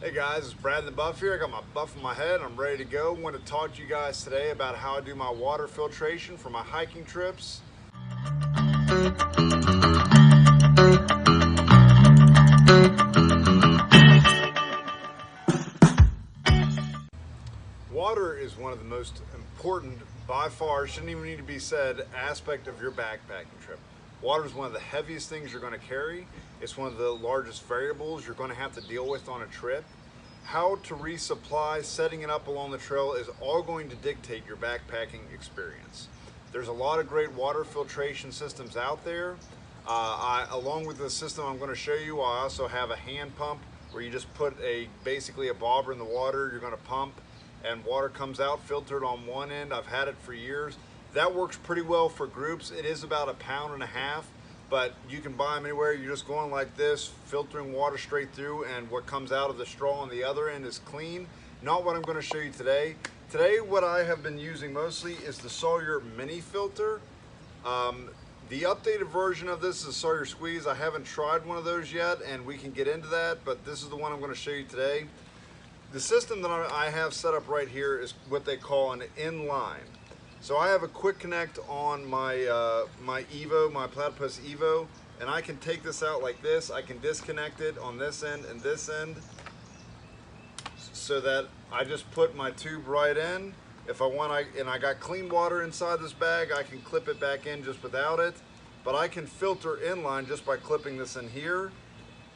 Hey guys, it's Brad the Buff here. I got my buff in my head. I'm ready to go. I want to talk to you guys today about how I do my water filtration for my hiking trips. Water is one of the most important, by far, shouldn't even need to be said, aspect of your backpacking trip. Water is one of the heaviest things you're going to carry. It's one of the largest variables you're going to have to deal with on a trip. How to resupply, setting it up along the trail is all going to dictate your backpacking experience. There's a lot of great water filtration systems out there. Along with the system I'm going to show you, I also have a hand pump where you just put basically a bobber in the water, you're going to pump, and water comes out filtered on one end. I've had it for years. That works pretty well for groups. It is about 1.5 pounds, but you can buy them anywhere. You're just going like this, filtering water straight through, and what comes out of the straw on the other end is clean. Not what I'm going to show you today. Today, what I have been using mostly is the Sawyer mini filter. The updated version of this is Sawyer Squeeze. I haven't tried one of those yet, and we can get into that, but this is the one I'm going to show you today. The system that I have set up right here is what they call an inline. So I have a quick connect on my my EVO, my Platypus EVO, and I can take this out like this. I can disconnect it on this end and this end, so that I just put my tube right in. If I want, and I got clean water inside this bag, I can clip it back in just without it. But I can filter inline just by clipping this in here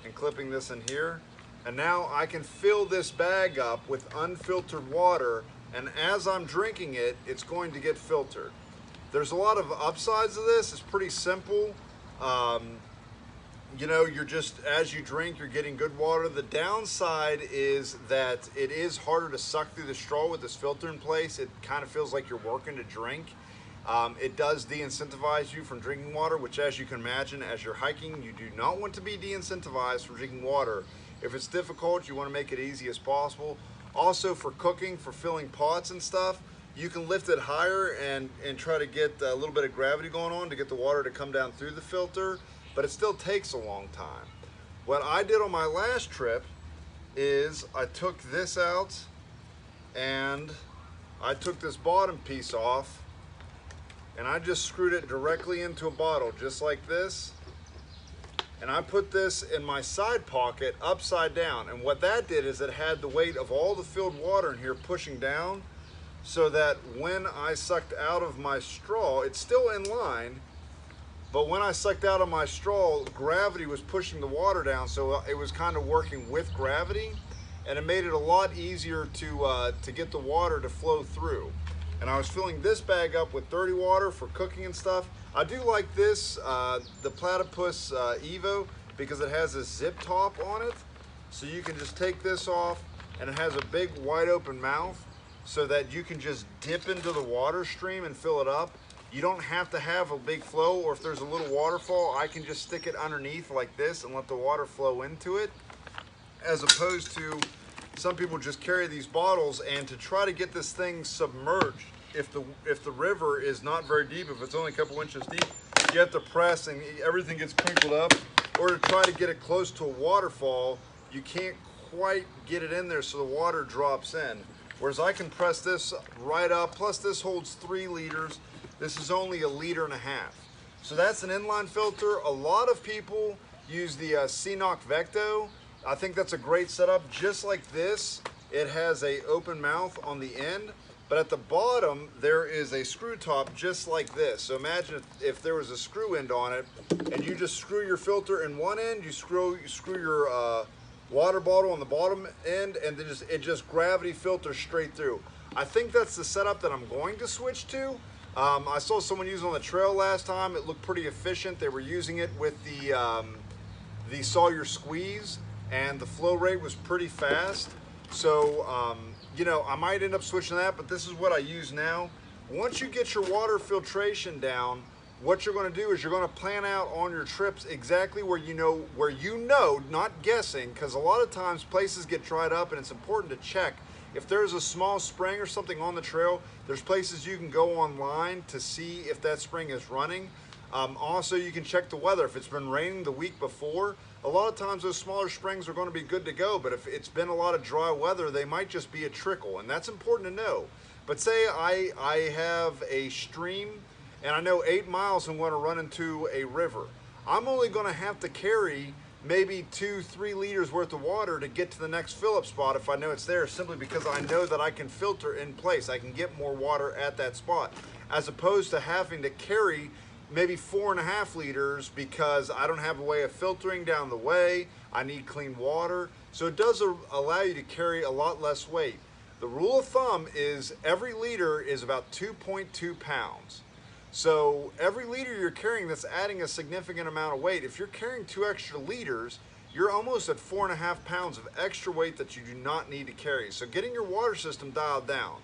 and clipping this in here. And now I can fill this bag up with unfiltered water, and as I'm drinking it, it's going to get filtered. There's a lot of upsides to this. It's pretty simple. You know, you're just, as you drink, you're getting good water. The downside is that it is harder to suck through the straw with this filter in place. It kind of feels like you're working to drink. It does de-incentivize you from drinking water, which, as you can imagine, as you're hiking, you do not want to be de-incentivized from drinking water. If it's difficult, you want to make it easy as possible. Also, for cooking, for filling pots and stuff, you can lift it higher and try to get a little bit of gravity going on to get the water to come down through the filter, but it still takes a long time. What I did on my last trip is I took this out and I took this bottom piece off and I just screwed it directly into a bottle just like this. And I put this in my side pocket upside down. And what that did is it had the weight of all the filled water in here pushing down, so that when I sucked out of my straw, it's still in line, but when I sucked out of my straw, gravity was pushing the water down, so it was kind of working with gravity, and it made it a lot easier to get the water to flow through. And I was filling this bag up with dirty water for cooking and stuff. I do like this, the Platypus EVO, because it has a zip top on it. So you can just take this off, and it has a big wide open mouth so that you can just dip into the water stream and fill it up. You don't have to have a big flow, or if there's a little waterfall, I can just stick it underneath like this and let the water flow into it, as opposed to some people just carry these bottles, and to try to get this thing submerged, if the river is not very deep, if it's only a couple inches deep, you have to press and everything gets crinkled up. Or to try to get it close to a waterfall, you can't quite get it in there so the water drops in. Whereas I can press this right up, plus this holds 3 liters. This is only 1.5 liters. So that's an inline filter. A lot of people use the Cnoc Vecto. I think that's a great setup. Just like this, it has an open mouth on the end, but at the bottom there is a screw top just like this. So imagine if there was a screw end on it, and you just screw your filter in one end, you screw your water bottle on the bottom end, and then it just gravity filters straight through. I think that's the setup that I'm going to switch to. I saw someone use it on the trail last time. It looked pretty efficient. They were using it with the Sawyer Squeeze, and the flow rate was pretty fast. So, you know, I might end up switching that, but this is what I use now. Once you get your water filtration down, what you're going to do is you're going to plan out on your trips exactly where you know, not guessing, because a lot of times places get dried up, and it's important to check. If there's a small spring or something on the trail, there's places you can go online to see if that spring is running. Also, you can check the weather. If it's been raining the week before, a lot of times those smaller springs are going to be good to go, but if it's been a lot of dry weather, they might just be a trickle, and that's important to know. But say I have a stream, and I know 8 miles I'm going to run into a river. I'm only going to have to carry maybe 2-3 liters worth of water to get to the next fill-up spot if I know it's there, simply because I know that I can filter in place. I can get more water at that spot, as opposed to having to carry maybe 4.5 liters because I don't have a way of filtering down the way. I need clean water. So it does allow you to carry a lot less weight. The rule of thumb is every liter is about 2.2 pounds. So every liter you're carrying, that's adding a significant amount of weight. If you're carrying 2 extra liters, you're almost at 4.5 pounds of extra weight that you do not need to carry. So getting your water system dialed down.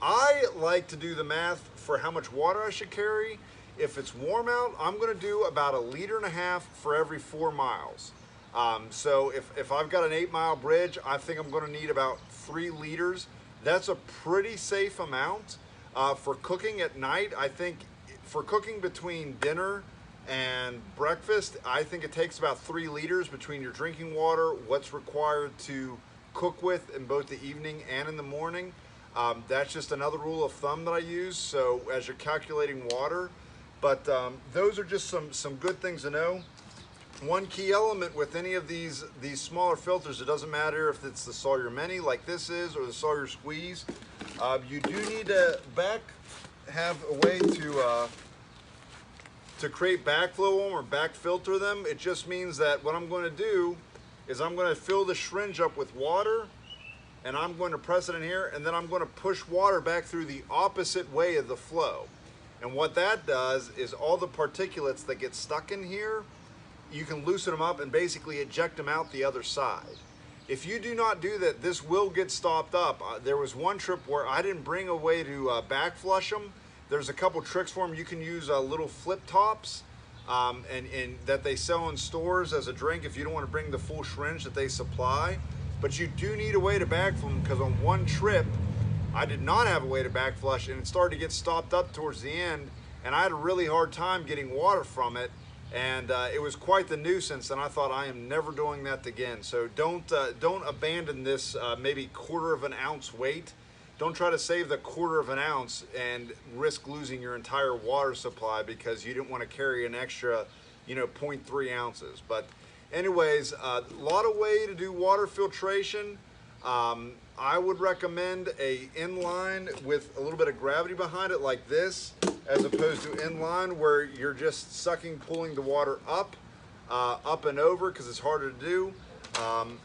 I like to do the math for how much water I should carry. If it's warm out, I'm going to do about 1.5 liters for every 4 miles. So if I've got an 8-mile bridge, I think I'm going to need about 3 liters. That's a pretty safe amount. For cooking at night, I think for cooking between dinner and breakfast, I think it takes about 3 liters between your drinking water, what's required to cook with in both the evening and in the morning. That's just another rule of thumb that I use, so as you're calculating water. But those are just some good things to know. One key element with any of these smaller filters, it doesn't matter if it's the Sawyer Mini like this is or the Sawyer Squeeze, you do need to have a way to create backflow them or back filter them. It just means that what I'm going to do is I'm going to fill the syringe up with water, and I'm going to press it in here, and then I'm going to push water back through the opposite way of the flow. And what that does is all the particulates that get stuck in here, you can loosen them up and basically eject them out the other side. If you do not do that, this will get stopped up. There was one trip where I didn't bring a way to back flush them. There's a couple tricks for them. You can use little flip tops and that they sell in stores as a drink if you don't want to bring the full syringe that they supply. But you do need a way to back flush them, because on one trip, I did not have a way to back flush, and it started to get stopped up towards the end, and I had a really hard time getting water from it, and it was quite the nuisance, and I thought, I am never doing that again. So don't abandon this maybe 1/4 ounce weight. Don't try to save the 1/4 ounce and risk losing your entire water supply because you didn't want to carry an extra, 0.3 ounces. But anyways, a lot of way to do water filtration. I would recommend a inline with a little bit of gravity behind it like this, as opposed to inline where you're just sucking, pulling the water up and over, because it's harder to do.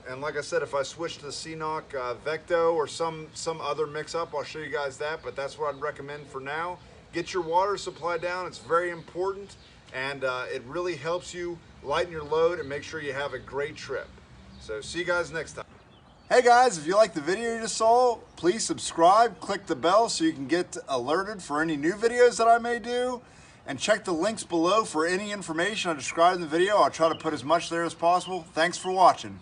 And like I said, if I switch to the Cnoc Vecto or some other mix-up, I'll show you guys that, but that's what I'd recommend for now. Get your water supply down. It's very important, and it really helps you lighten your load and make sure you have a great trip. So see you guys next time. Hey guys, if you like the video you just saw, please subscribe, click the bell so you can get alerted for any new videos that I may do, and check the links below for any information I described in the video. I'll try to put as much there as possible. Thanks for watching.